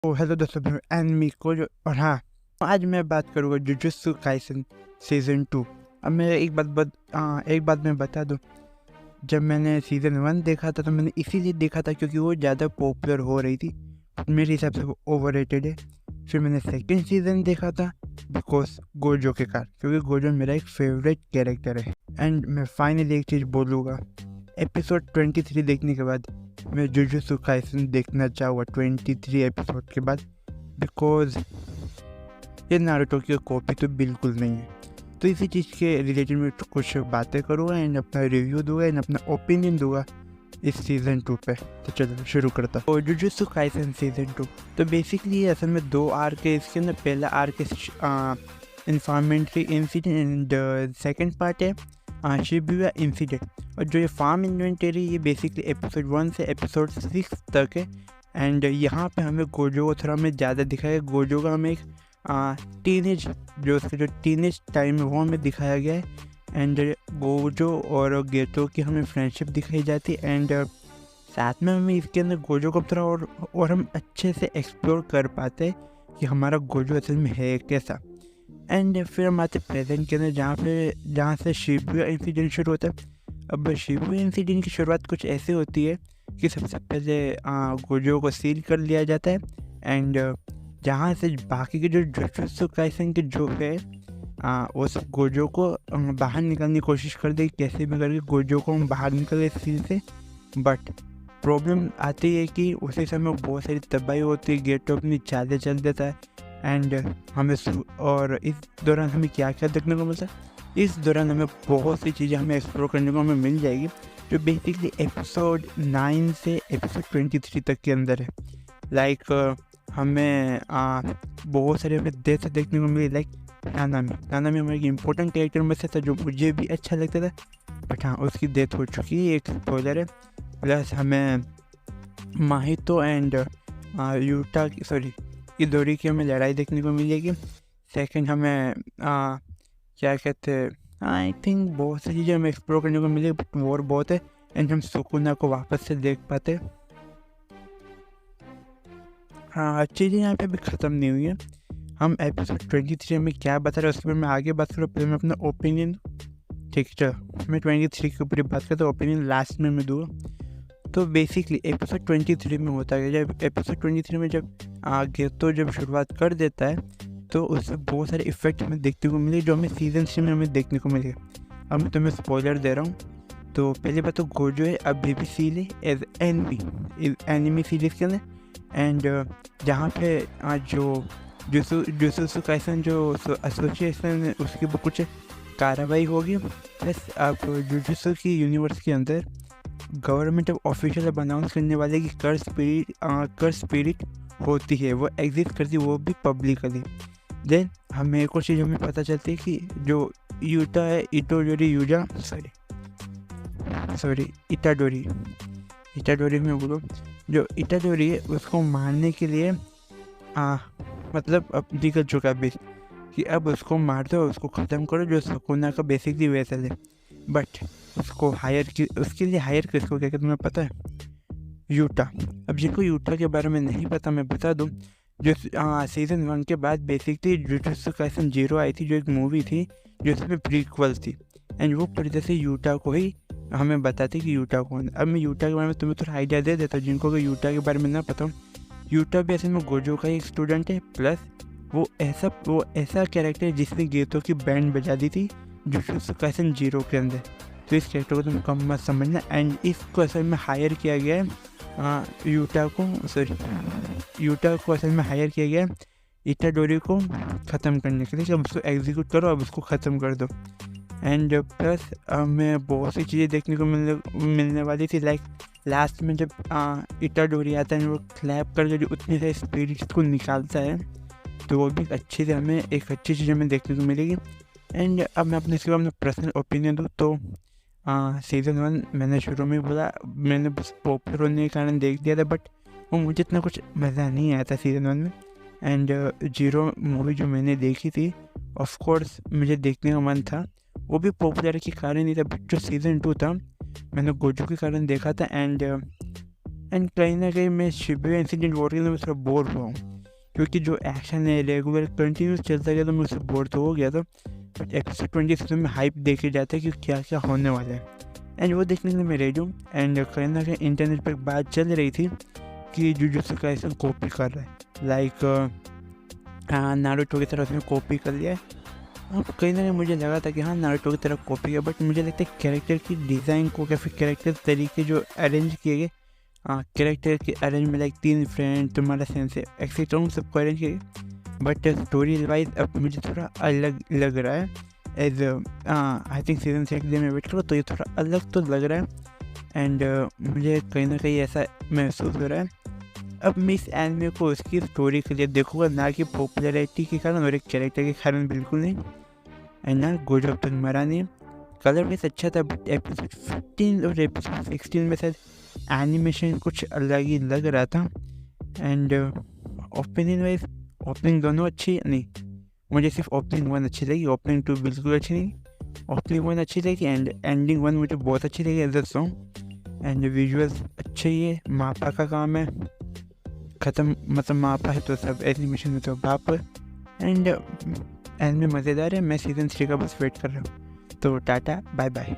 Hello दोस्तों, मैं enemy को जो और हाँ, आज मैं बात करूँगा जुजुत्सु काइसन सीज़न 2। अब मैं एक बात मैं बता दूँ। जब मैंने सीज़न 1 देखा था तो मैंने इसीलिए देखा था क्योंकि वो ज़्यादा पॉपुलर हो रही थी। मेरे हिसाब से वो ओवररेटेड है। फिर मैंने सेकंड सीज़न देखा था बिकॉज़ गोजो के कारण, क्योंकि गोजो मेरा एक फेवरेट कैरेक्टर है। एंड मैं फाइनली एक चीज़ बोलूँगा, एपिसोड 23 देखने के बाद मैं जुजुत्सु काइसन देखना चाहूँगा 23 एपिसोड के बाद, बिकॉज़ ये नारुतो की कॉपी तो बिल्कुल नहीं है। तो इसी चीज़ के रिलेटेड में कुछ बातें करूँगा एंड अपना रिव्यू दूंगा एंड अपना ओपिनियन दूंगा इस सीज़न 2 पे। तो चलो शुरू करता हूँ। और जुजुत्सु काइसन सीज़न 2 तो बेसिकली असल में 2 आर्क है इसके अंदर। पहला आर्क है इन्फॉर्मेंट्री इंसिडेंट एंड सेकेंड पार्ट है शिबुया इंसिडेंट। और जो ये फार्म इन्वेंटरी ये बेसिकली एपिसोड 1 से एपिसोड 6 तक है। एंड यहाँ पे हमें गोजो को थोड़ा हमें ज़्यादा दिखाया है। गोजो का हमें एक टीनेज जो टीनेज टाइम है वो हमें दिखाया गया है। एंड गोजो और गेतो की हमें फ्रेंडशिप दिखाई जाती है। एंड साथ में हमें इसके अंदर गोजो को थोड़ा और हम अच्छे से एक्सप्लोर कर पाते हैं कि हमारा गोजो असल में है कैसा। एंड फिर हम आते प्रेजेंट के अंदर जहाँ से शिबुया इंसिडेंट शुरू होता है। अब शिबुया इंसिडेंट की शुरुआत कुछ ऐसे होती है कि सबसे पहले गोजो को सील कर लिया जाता है। एंड जहाँ से बाकी के जो जुजुत्सु काइसन के जो है वो सब गोजो को बाहर निकालने की कोशिश कर दे, कैसे भी करके गोजो को हम बाहर निकले इस सील से। बट प्रॉब्लम आती है कि उसी समय बहुत सारी तबाही होती है, गेटो अपनी चालें चल देता है। एंड हमें और इस दौरान हमें क्या क्या देखने को मिलता है, इस दौरान हमें बहुत सी चीज़ें हमें एक्सप्लोर करने को हमें मिल जाएगी जो बेसिकली एपिसोड 9 से एपिसोड 23 तक के अंदर है। लाइक हमें बहुत सारे हमें डेथ देखने को मिली। लाइक नानामी हमारे एक इम्पोर्टेंट कैरेक्टर में से था जो मुझे भी अच्छा लगता था, बट हाँ उसकी डेथ हो चुकी है, एक स्पॉइलर है। प्लस हमें माहितो एंड इदोरी की हमें लड़ाई देखने को मिलेगी। सेकंड हमें क्या कहते हैं, आई थिंक बहुत सी चीज़ें हमें एक्सप्लोर करने को मिलेगी, बट और बहुत है। एंड हम सुकुना को वापस से देख पाते। हाँ, चीज़ें यहाँ पे भी ख़त्म नहीं हुई है। हम एपिसोड 23 में क्या बता रहे हैं उसके बारे में आगे बात करूँ, पहले मैं अपना ओपिनियन ठीक है। चलो मैं 23 के ऊपर बात करता हूँ, ओपिनियन लास्ट में मैं दूँगा। तो बेसिकली एपिसोड 23 में होता है, जब एपिसोड 23 में जब गेतो जब शुरुआत कर देता है तो उसमें बहुत सारे इफेक्ट हमें देखने को मिले जो हमें सीजन 3 में हमें देखने को मिलेगा। अब मैं तुम्हें स्पॉइलर दे रहा हूँ। तो पहली बात तो गोजो है अभी भी सील है एज एनिमी सीरीज के अंदर। एंड जहाँ पे जो जुजुत्सु काइसन जो एसोसिएशन है उसकी वो कुछ कार्रवाई होगी। प्लस आप जुजुत्सु की यूनिवर्स के अंदर गवर्नमेंट ऑफिशियल अब अनाउंस करने वाले की कर स्पिरिट होती है, वो एग्जिस्ट करती है, वो भी पब्लिकली। देन हमें एक और चीज़ हमें पता चलती है कि जो यूटा है इटाडोरी में बोलो, जो इटाडोरी है उसको मारने के लिए मतलब अब निकल चुका है बेस कि अब उसको मार दो, उसको ख़त्म करो, जो सुकुना का बेसिकली वेसल है। बट उसको उसके लिए हायर किसको क्या तुम्हें पता है? यूटा। अब जिनको यूटा के बारे में नहीं पता मैं बता दूं, जो सीज़न 1 के बाद बेसिकली जुजुत्सु काइसन 0 आई थी, जो एक मूवी थी जो इसमें प्रीक्वल थी। एंड वो पूरी तरह से यूटा को ही हमें बताती कि यूटा कौन है। अब मैं यूटा के बारे में तुम्हें थोड़ा आइडिया दे देता हूँ जिनको कि यूटा के बारे में ना पता हो। यूटा भी असल में गोजो का एक स्टूडेंट है। प्लस वो ऐसा कैरेक्टर है जिसने गेतो की बैंड बजा दी थी जुजुत्सु काइसन 0 के अंदर। तो इस कैरेक्टर को तुम कम मत समझना। एंड इसको असल में हायर किया गया है यूटा को असल में हायर किया गया है इटाडोरी को ख़त्म करने के लिए कि अब उसको एग्जीक्यूट करो, अब उसको ख़त्म कर दो। एंड प्लस हमें बहुत सी चीज़ें देखने को मिलने वाली थी। लाइक लास्ट में जब इटाडोरी आता है वो क्लैप करके जो उतने से स्पिरिट्स को निकालता है, तो वो भी अच्छी चीज़ हमें देखने को मिलेगी। एंड अब मैं इसके बाद अपना पर्सनल ओपिनियन दूँ तो सीज़न 1 मैंने शुरू में बोला, मैंने बस पॉपुलर होने के कारण देख दिया था, बट वो मुझे इतना कुछ मज़ा नहीं आया था सीज़न 1 में। एंड 0 मूवी जो मैंने देखी थी ऑफ कोर्स मुझे देखने का मन था, वो भी पॉपुलर के कारण नहीं था, बट जो सीज़न 2 था मैंने गोजो के कारण देखा था। एंड एंड कहीं ना कहीं मैं शिबुया इंसिडेंट वॉर के लिए मैं थोड़ा बोर हुआ हूँ, क्योंकि जो एक्शन है रेगुलर कंटिन्यूस चलता गया तो मैं उससे बोर तो हो गया था। बट एपिसोड 27 में हाइप देखे जाता है कि क्या क्या होने वाला है, एंड वो देखने के लिए मैं रेडी हूँ। एंड कहीं ना कहीं इंटरनेट पर बात चल रही थी कि जुजुत्सु काइसन कॉपी कर रहा है, लाइक नारुतो की तरह उसने कॉपी कर लिया है। अब कहीं ना कहीं मुझे लगा था कि हाँ नारुतो की तरह कॉपी है, बट मुझे लगता है कैरेक्टर की डिज़ाइन को या फिर कैरेक्टर तरीके जो अरेंज किए गए, कैरेक्टर के अरेंज में लाइक 3 फ्रेंड, तुम्हारा सेंसे एक्सेट्रा, उन सबको अरेंज किए, बट स्टोरी वाइज अब मुझे थोड़ा अलग लग रहा है। एज आई थिंक सीजन 6 के लिए मैं वेट करूँ तो ये थोड़ा अलग तो लग रहा है। एंड मुझे कहीं ना कहीं ऐसा महसूस हो रहा है अब मैं इस एनिमे को उसकी स्टोरी के लिए देखूँगा, ना कि पॉपुलैरिटी के कारण और एक कैरेक्टर के कारण, बिल्कुल नहीं। एंड ना गोजो अब तक मरा नहीं, कलर बेस अच्छा था, बट एपिसोड 15 और एपिसोड 16 में शायद एनिमेशन कुछ अलग ही लग रहा था। एंड ओपनिंग वाइज ओपनिंग दोनों अच्छी नहीं, मुझे सिर्फ ओपनिंग 1 अच्छी लगी, ओपनिंग 2 बिल्कुल अच्छी नहीं। ओपनिंग 1 अच्छी लगी एंड एंडिंग 1 मुझे बहुत अच्छी लगी as a song. And visuals अच्छे ही है, मापा का काम है, ख़त्म मतलब मापा है तो सब एनिमेशन में तो बाप। एंड एनिमे मज़ेदार है, मैं सीज़न 3 का बस वेट कर रहा हूँ। तो टाटा बाय बाय।